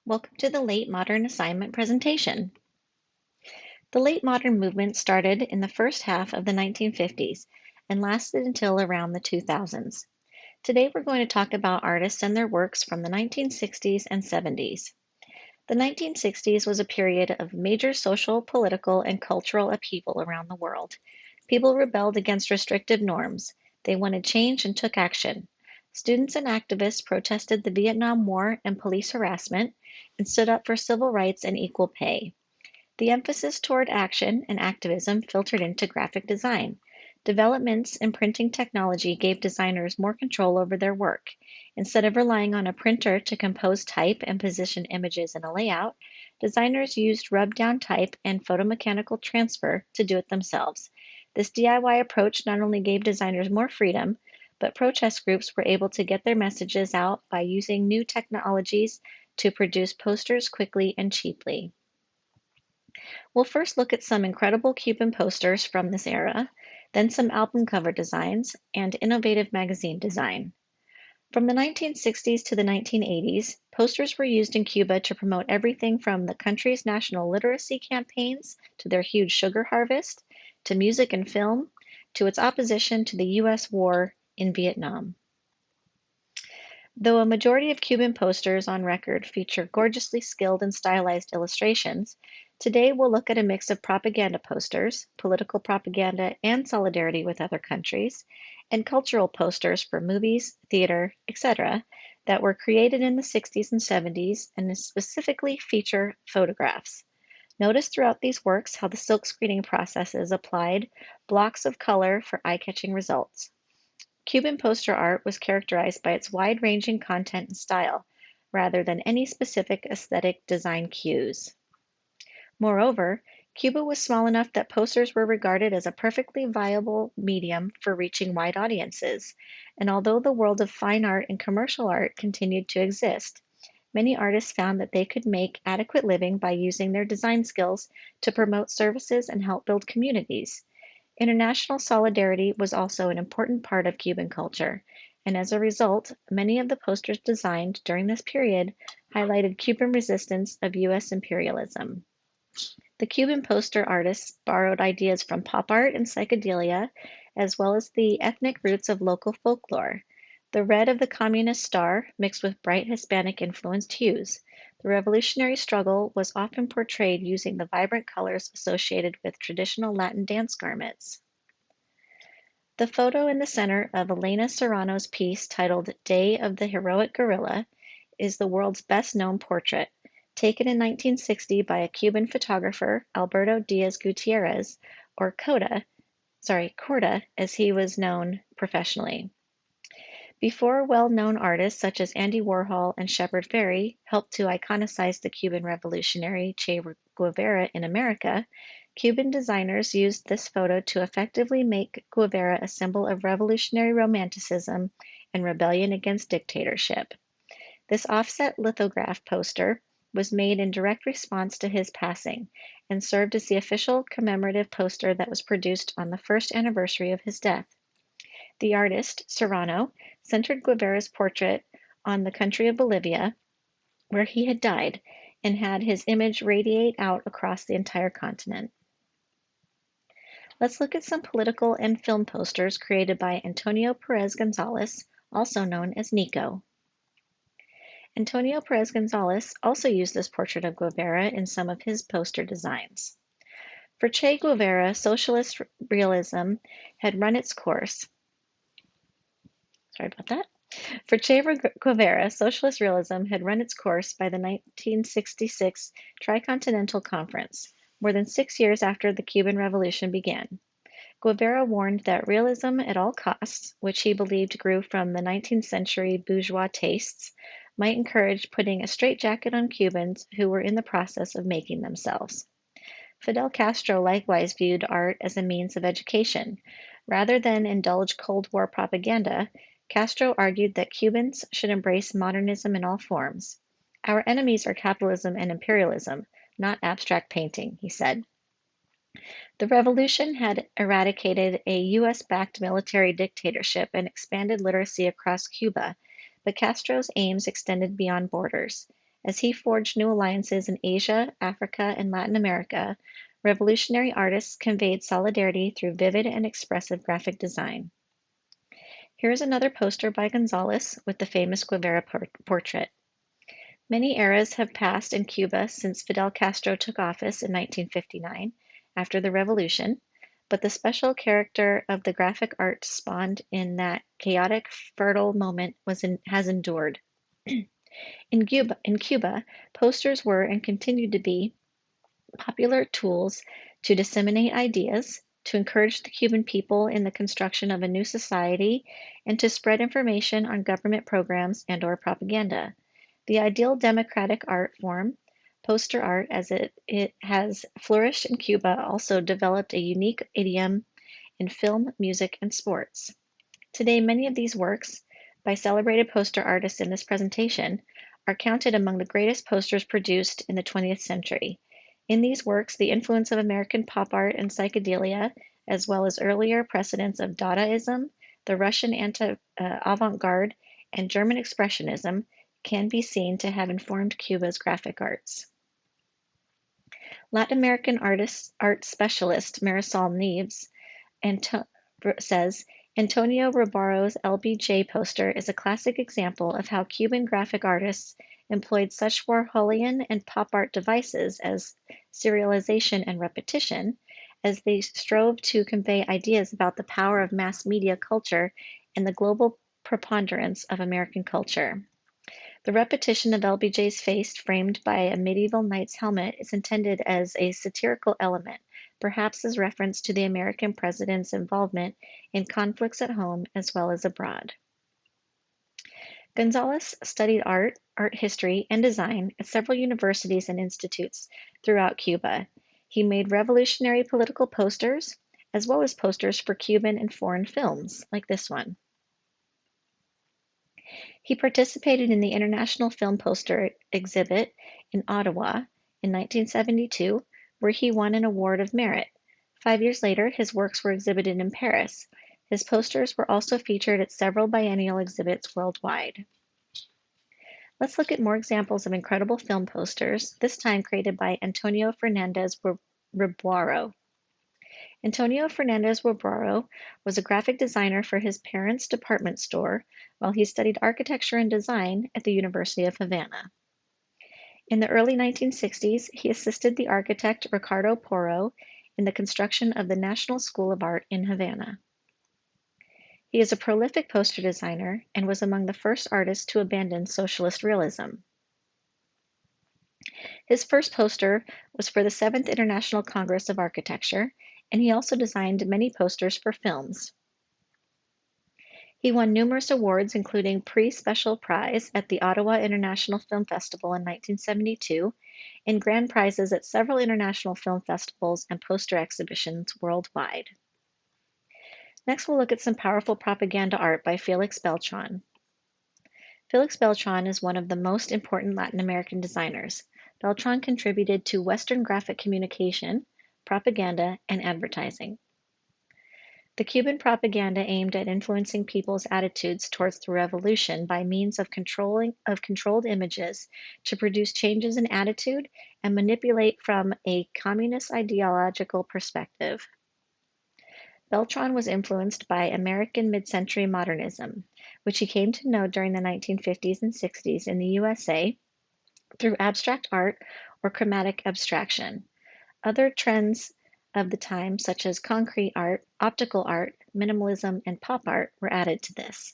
Welcome to the Late Modern Assignment presentation. The Late Modern movement started in the first half of the 1950s and lasted until around the 2000s. Today we're going to talk about artists and their works from the 1960s and 70s. The 1960s was a period of major social, political, and cultural upheaval around the world. People rebelled against restrictive norms. They wanted change and took action. Students and activists protested the Vietnam War and police harassment and stood up for civil rights and equal pay. The emphasis toward action and activism filtered into graphic design. Developments in printing technology gave designers more control over their work. Instead of relying on a printer to compose type and position images in a layout, designers used rub-down type and photomechanical transfer to do it themselves. This DIY approach not only gave designers more freedom, but protest groups were able to get their messages out by using new technologies to produce posters quickly and cheaply. We'll first look at some incredible Cuban posters from this era, then some album cover designs, and innovative magazine design. From the 1960s to the 1980s, posters were used in Cuba to promote everything from the country's national literacy campaigns to their huge sugar harvest, to music and film, to its opposition to the U.S. war in Vietnam. Though a majority of Cuban posters on record feature gorgeously skilled and stylized illustrations, today we'll look at a mix of propaganda posters, political propaganda and solidarity with other countries, and cultural posters for movies, theater, etc., that were created in the 60s and 70s and specifically feature photographs. Notice throughout these works how the silk screening processes applied blocks of color for eye-catching results. Cuban poster art was characterized by its wide-ranging content and style, rather than any specific aesthetic design cues. Moreover, Cuba was small enough that posters were regarded as a perfectly viable medium for reaching wide audiences, and although the world of fine art and commercial art continued to exist, many artists found that they could make adequate living by using their design skills to promote services and help build communities. International solidarity was also an important part of Cuban culture, and as a result, many of the posters designed during this period highlighted Cuban resistance of U.S. imperialism. The Cuban poster artists borrowed ideas from pop art and psychedelia, as well as the ethnic roots of local folklore. The red of the communist star mixed with bright Hispanic-influenced hues. The revolutionary struggle was often portrayed using the vibrant colors associated with traditional Latin dance garments. The photo in the center of Elana Serrano's piece titled Day of the Heroic Guerrilla is the world's best-known portrait, taken in 1960 by a Cuban photographer, Alberto Diaz Gutierrez, or Corda, as he was known professionally. Before well-known artists such as Andy Warhol and Shepard Fairey helped to iconicize the Cuban revolutionary Che Guevara in America, Cuban designers used this photo to effectively make Guevara a symbol of revolutionary romanticism and rebellion against dictatorship. This offset lithograph poster was made in direct response to his passing and served as the official commemorative poster that was produced on the first anniversary of his death. The artist, Serrano, centered Guevara's portrait on the country of Bolivia, where he had died, and had his image radiate out across the entire continent. Let's look at some political and film posters created by Antonio Pérez González, also known as Niko. Antonio Pérez González also used this portrait of Guevara in some of his poster designs. For Che Guevara, socialist realism had run its course. For Che Guevara, socialist realism had run its course by the 1966 Tricontinental Conference, more than 6 years after the Cuban Revolution began. Guevara warned that realism at all costs, which he believed grew from the 19th century bourgeois tastes, might encourage putting a straitjacket on Cubans who were in the process of making themselves. Fidel Castro likewise viewed art as a means of education. Rather than indulge Cold War propaganda, Castro argued that Cubans should embrace modernism in all forms. Our enemies are capitalism and imperialism, not abstract painting, he said. The revolution had eradicated a U.S.-backed military dictatorship and expanded literacy across Cuba, but Castro's aims extended beyond borders. As he forged new alliances in Asia, Africa, and Latin America, revolutionary artists conveyed solidarity through vivid and expressive graphic design. Here is another poster by González with the famous Guevara portrait. Many eras have passed in Cuba since Fidel Castro took office in 1959 after the revolution, but the special character of the graphic art spawned in that chaotic, fertile moment has endured. In Cuba, posters were and continue to be popular tools to disseminate ideas, to encourage the Cuban people in the construction of a new society, and to spread information on government programs and/or propaganda. The ideal democratic art form, poster art, as it has flourished in Cuba, also developed a unique idiom in film, music, and sports. Today, many of these works, by celebrated poster artists in this presentation, are counted among the greatest posters produced in the 20th century. In these works, the influence of American pop art and psychedelia, as well as earlier precedents of Dadaism, the Russian avant-garde, and German Expressionism, can be seen to have informed Cuba's graphic arts. Latin American art specialist Marisol Neves says, Antonio Rebeiro's LBJ poster is a classic example of how Cuban graphic artists employed such Warholian and pop art devices as serialization and repetition, as they strove to convey ideas about the power of mass media culture and the global preponderance of American culture. The repetition of LBJ's face, framed by a medieval knight's helmet, is intended as a satirical element, perhaps as reference to the American president's involvement in conflicts at home as well as abroad. González studied art history, and design at several universities and institutes throughout Cuba. He made revolutionary political posters, as well as posters for Cuban and foreign films, like this one. He participated in the International Film Poster Exhibit in Ottawa in 1972, where he won an Award of Merit. 5 years later, his works were exhibited in Paris. His posters were also featured at several biennial exhibits worldwide. Let's look at more examples of incredible film posters, this time created by Antonio Fernandez Reboiro. Antonio Fernandez Reboiro was a graphic designer for his parents' department store while he studied architecture and design at the University of Havana. In the early 1960s, he assisted the architect Ricardo Porro in the construction of the National School of Art in Havana. He is a prolific poster designer and was among the first artists to abandon socialist realism. His first poster was for the 7th International Congress of Architecture, and he also designed many posters for films. He won numerous awards, including Prix-Special Prize at the Ottawa International Film Festival in 1972, and grand prizes at several international film festivals and poster exhibitions worldwide. Next, we'll look at some powerful propaganda art by Félix Beltran. Félix Beltran is one of the most important Latin American designers. Beltran contributed to Western graphic communication, propaganda, and advertising. The Cuban propaganda aimed at influencing people's attitudes towards the revolution by means of controlled images to produce changes in attitude and manipulate from a communist ideological perspective. Beltran was influenced by American mid-century modernism, which he came to know during the 1950s and 60s in the USA through abstract art or chromatic abstraction. Other trends of the time, such as concrete art, optical art, minimalism, and pop art, were added to this.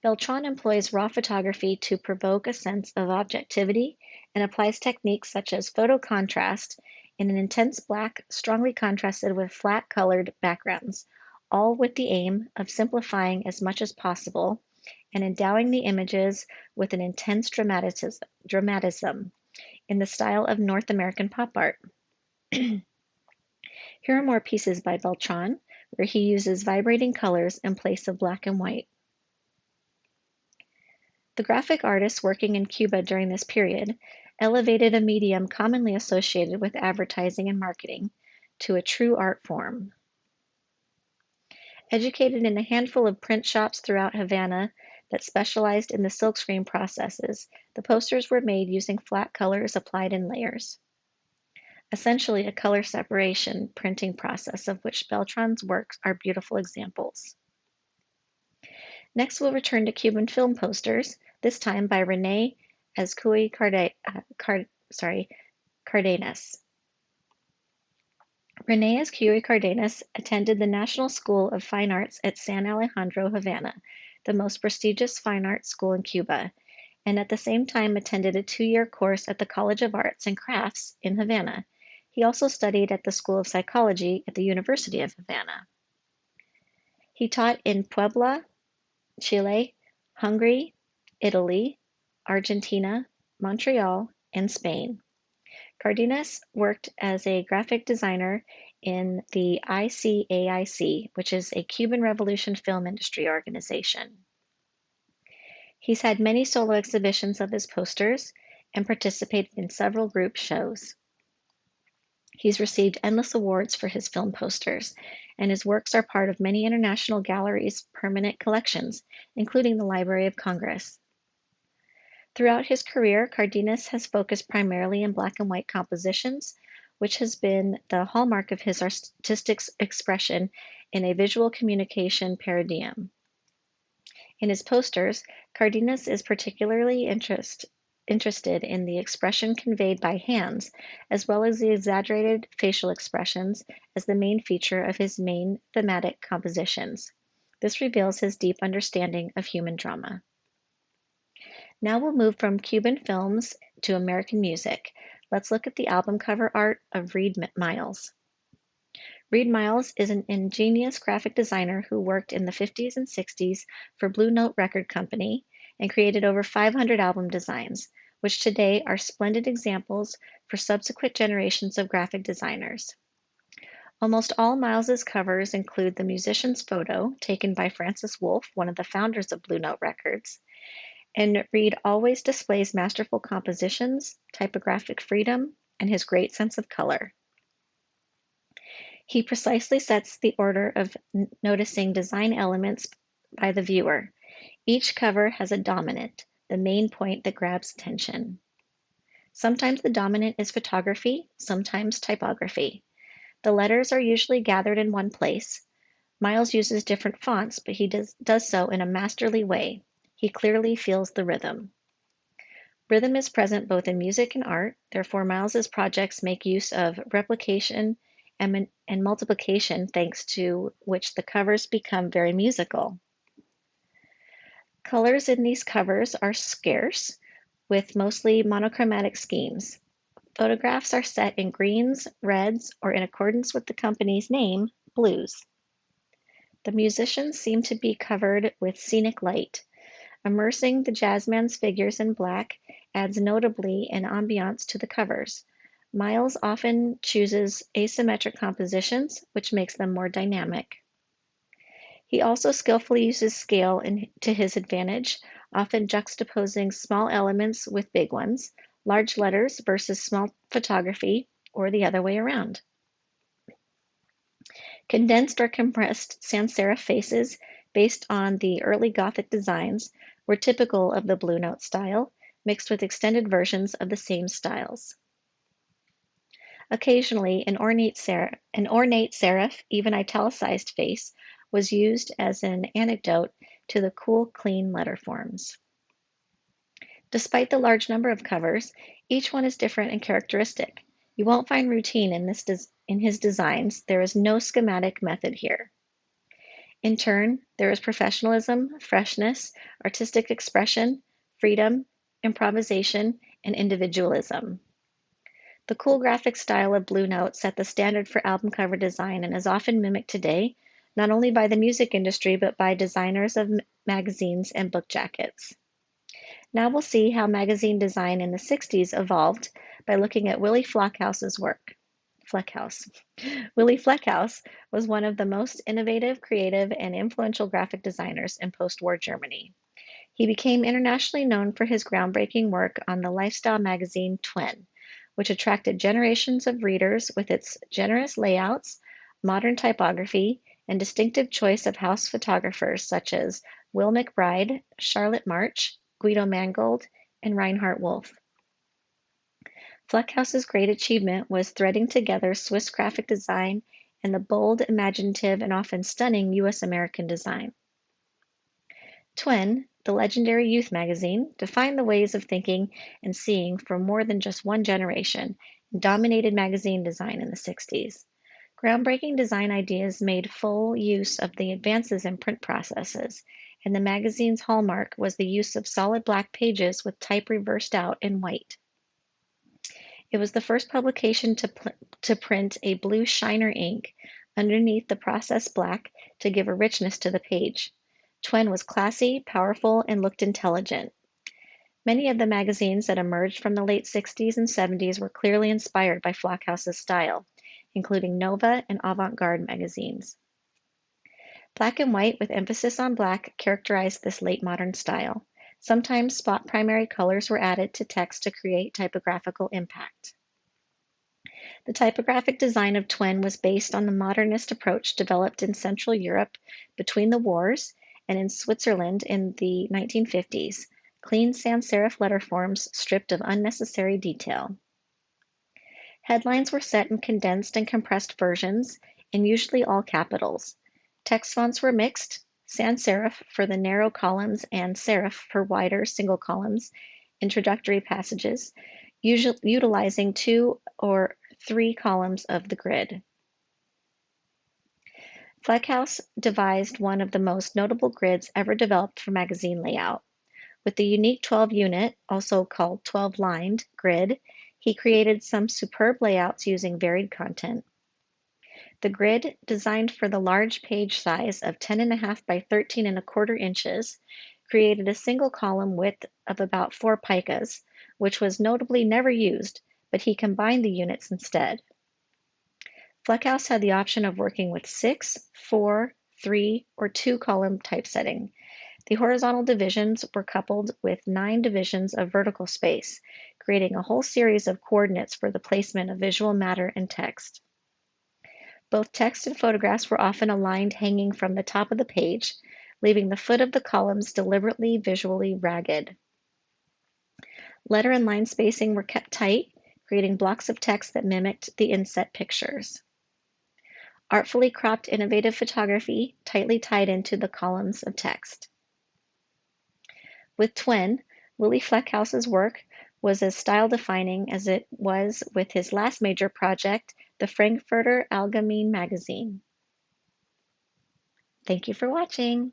Beltran employs raw photography to provoke a sense of objectivity and applies techniques such as photo contrast in an intense black, strongly contrasted with flat-colored backgrounds, all with the aim of simplifying as much as possible and endowing the images with an intense dramatism in the style of North American pop art. Here are more pieces by Beltran, where he uses vibrating colors in place of black and white. The graphic artists working in Cuba during this period elevated a medium commonly associated with advertising and marketing to a true art form. Educated in a handful of print shops throughout Havana, that specialized in the silkscreen processes. The posters were made using flat colors applied in layers, essentially a color separation printing process of which Beltran's works are beautiful examples. Next, we'll return to Cuban film posters, this time by René Azcuy Cardenas. René Azcuy Cardenas attended the National School of Fine Arts at San Alejandro, Havana, the most prestigious fine arts school in Cuba, and at the same time attended a 2-year course at the College of Arts and Crafts in Havana. He also studied at the School of Psychology at the University of Havana. He taught in Puebla, Chile, Hungary, Italy, Argentina, Montreal, and Spain. Cardenas worked as a graphic designer in the ICAIC, which is a Cuban Revolution film industry organization. He's had many solo exhibitions of his posters and participated in several group shows. He's received endless awards for his film posters, and his works are part of many international galleries' permanent collections, including the Library of Congress. Throughout his career, Cardenas has focused primarily in black and white compositions, which has been the hallmark of his artistic expression in a visual communication paradigm. In his posters, Cardenas is particularly interested in the expression conveyed by hands, as well as the exaggerated facial expressions as the main feature of his main thematic compositions. This reveals his deep understanding of human drama. Now we'll move from Cuban films to American music. Let's look at the album cover art of Reid Miles. Reid Miles is an ingenious graphic designer who worked in the 50s and 60s for Blue Note Record Company and created over 500 album designs, which today are splendid examples for subsequent generations of graphic designers. Almost all Miles's covers include the musician's photo taken by Francis Wolff, one of the founders of Blue Note Records, and Reid always displays masterful compositions, typographic freedom, and his great sense of color. He precisely sets the order of noticing design elements by the viewer. Each cover has a dominant, the main point that grabs attention. Sometimes the dominant is photography, sometimes typography. The letters are usually gathered in one place. Miles uses different fonts, but he does so in a masterly way. He clearly feels the rhythm. Rhythm is present both in music and art, therefore Miles's projects make use of replication and multiplication, thanks to which the covers become very musical. Colors in these covers are scarce, with mostly monochromatic schemes. Photographs are set in greens, reds, or in accordance with the company's name, blues. The musicians seem to be covered with scenic light. Immersing the jazzman's figures in black adds notably an ambiance to the covers. Miles often chooses asymmetric compositions, which makes them more dynamic. He also skillfully uses scale to his advantage, often juxtaposing small elements with big ones, large letters versus small photography, or the other way around. Condensed or compressed sans serif faces based on the early Gothic designs were typical of the Blue Note style, mixed with extended versions of the same styles. Occasionally, an ornate serif, even italicized face, was used as an anecdote to the cool, clean letter forms. Despite the large number of covers, each one is different and characteristic. You won't find routine in his designs. There is no schematic method here. In turn, there is professionalism, freshness, artistic expression, freedom, improvisation, and individualism. The cool graphic style of Blue Note set the standard for album cover design and is often mimicked today, not only by the music industry, but by designers of magazines and book jackets. Now we'll see how magazine design in the 60s evolved by looking at Willy Fleckhaus's work. Willy Fleckhaus was one of the most innovative, creative, and influential graphic designers in post-war Germany. He became internationally known for his groundbreaking work on the lifestyle magazine Twin, which attracted generations of readers with its generous layouts, modern typography, and distinctive choice of house photographers such as Will McBride, Charlotte March, Guido Mangold, and Reinhard Wolff. Fleckhaus's great achievement was threading together Swiss graphic design and the bold, imaginative, and often stunning US-American design. Twen, the legendary youth magazine, defined the ways of thinking and seeing for more than just one generation and dominated magazine design in the 60s. Groundbreaking design ideas made full use of the advances in print processes, and the magazine's hallmark was the use of solid black pages with type reversed out in white. It was the first publication to print a blue shiner ink underneath the processed black to give a richness to the page. Twen was classy, powerful, and looked intelligent. Many of the magazines that emerged from the late 60s and 70s were clearly inspired by Fleckhaus's style, including Nova and Avant-Garde magazines. Black and white with emphasis on black characterized this late modern style. Sometimes spot primary colors were added to text to create typographical impact. The typographic design of Twen was based on the modernist approach developed in Central Europe between the wars and in Switzerland in the 1950s, clean sans serif letter forms stripped of unnecessary detail. Headlines were set in condensed and compressed versions, and usually all capitals. Text fonts were mixed, sans serif for the narrow columns and serif for wider single columns, introductory passages, utilizing 2 or 3 columns of the grid. Fleckhaus devised one of the most notable grids ever developed for magazine layout. With the unique 12-unit, also called 12-lined, grid, he created some superb layouts using varied content. The grid, designed for the large page size of 10.5 by 13.25 inches, created a single column width of about 4 picas, which was notably never used, but he combined the units instead. Fleckhaus had the option of working with 6, 4, 3, or 2 column typesetting. The horizontal divisions were coupled with 9 divisions of vertical space, creating a whole series of coordinates for the placement of visual matter and text. Both text and photographs were often aligned hanging from the top of the page, leaving the foot of the columns deliberately visually ragged. Letter and line spacing were kept tight, creating blocks of text that mimicked the inset pictures. Artfully cropped innovative photography tightly tied into the columns of text. With Twen, Willy Fleckhaus's work was as style-defining as it was with his last major project, the Frankfurter Allgemeine magazine. Thank you for watching.